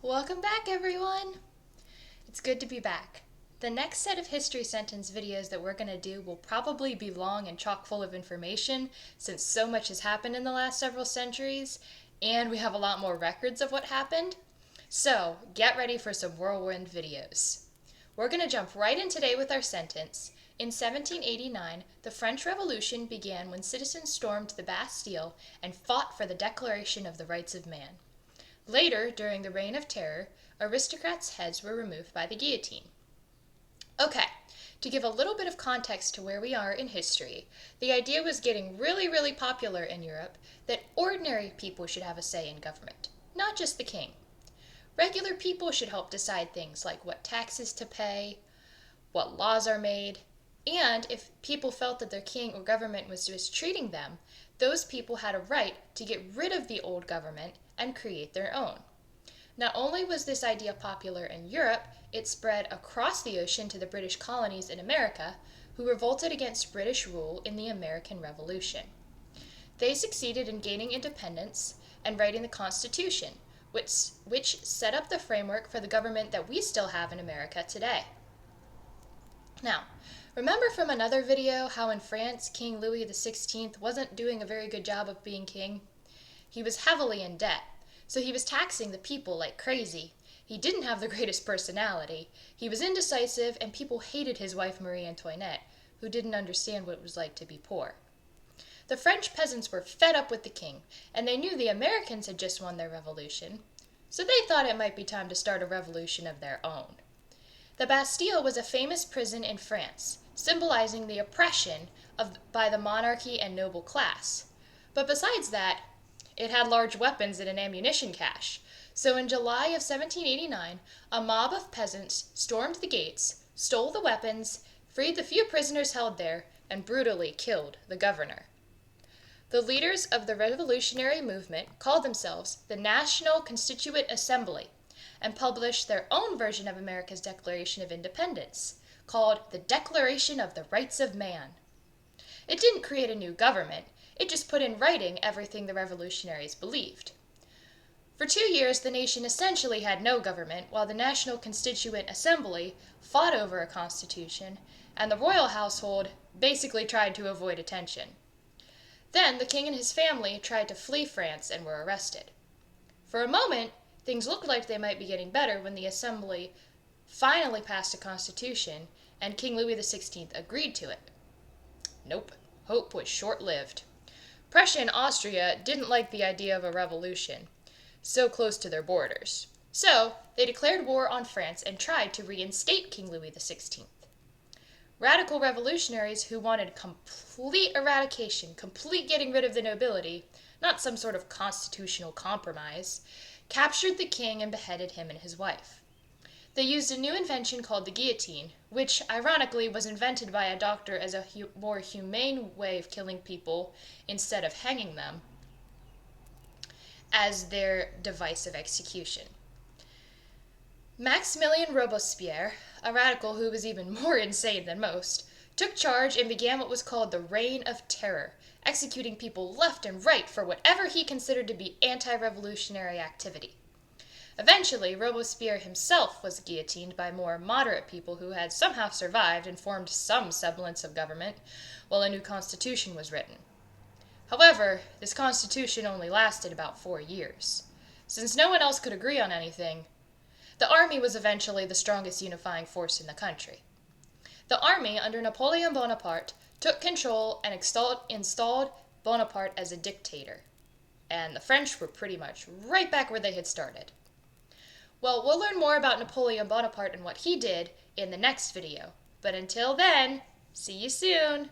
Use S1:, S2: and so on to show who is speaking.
S1: Welcome back, everyone! It's good to be back. The next set of history sentence videos that we're going to do will probably be long and chock full of information since so much has happened in the last several centuries and we have a lot more records of what happened. So get ready for some whirlwind videos. We're going to jump right in today with our sentence. In 1789, the French Revolution began when citizens stormed the Bastille and fought for the Declaration of the Rights of Man. Later, during the Reign of Terror, aristocrats' heads were removed by the guillotine. Okay, to give a little bit of context to where we are in history, the idea was getting really popular in Europe that ordinary people should have a say in government, not just the king. Regular people should help decide things like what taxes to pay, what laws are made, and if people felt that their king or government was mistreating them, those people had a right to get rid of the old government and create their own. Not only was this idea popular in Europe, it spread across the ocean to the British colonies in America, who revolted against British rule in the American Revolution. They succeeded in gaining independence and writing the Constitution, which set up the framework for the government that we still have in America today. Now, remember from another video how in France, King Louis XVI wasn't doing a very good job of being king? He was heavily in debt, so he was taxing the people like crazy. He didn't have the greatest personality. He was indecisive, and people hated his wife Marie Antoinette, who didn't understand what it was like to be poor. The French peasants were fed up with the king, and they knew the Americans had just won their revolution, so they thought it might be time to start a revolution of their own. The Bastille was a famous prison in France, symbolizing the oppression by the monarchy and noble class. But besides that, it had large weapons and an ammunition cache. So in July of 1789, a mob of peasants stormed the gates, stole the weapons, freed the few prisoners held there, and brutally killed the governor. The leaders of the revolutionary movement called themselves the National Constituent Assembly and published their own version of America's Declaration of Independence, called the Declaration of the Rights of Man. It didn't create a new government, it just put in writing everything the revolutionaries believed. For 2 years, the nation essentially had no government, while the National Constituent Assembly fought over a constitution, and the royal household basically tried to avoid attention. Then the king and his family tried to flee France and were arrested. For a moment, things looked like they might be getting better when the Assembly finally passed a constitution and King Louis XVI agreed to it. Nope, hope was short-lived. Prussia and Austria didn't like the idea of a revolution, so close to their borders. So they declared war on France and tried to reinstate King Louis XVI. Radical revolutionaries who wanted complete eradication, complete getting rid of the nobility, not some sort of constitutional compromise, captured the king and beheaded him and his wife. They used a new invention called the guillotine, which ironically was invented by a doctor as a more humane way of killing people instead of hanging them, as their device of execution. Maximilien Robespierre, a radical who was even more insane than most, took charge and began what was called the Reign of Terror, executing people left and right for whatever he considered to be anti-revolutionary activity. Eventually, Robespierre himself was guillotined by more moderate people who had somehow survived and formed some semblance of government, while a new constitution was written. However, this constitution only lasted about 4 years. Since no one else could agree on anything, the army was eventually the strongest unifying force in the country. The army, under Napoleon Bonaparte, took control and installed Bonaparte as a dictator. And the French were pretty much right back where they had started. Well, we'll learn more about Napoleon Bonaparte and what he did in the next video. But until then, see you soon!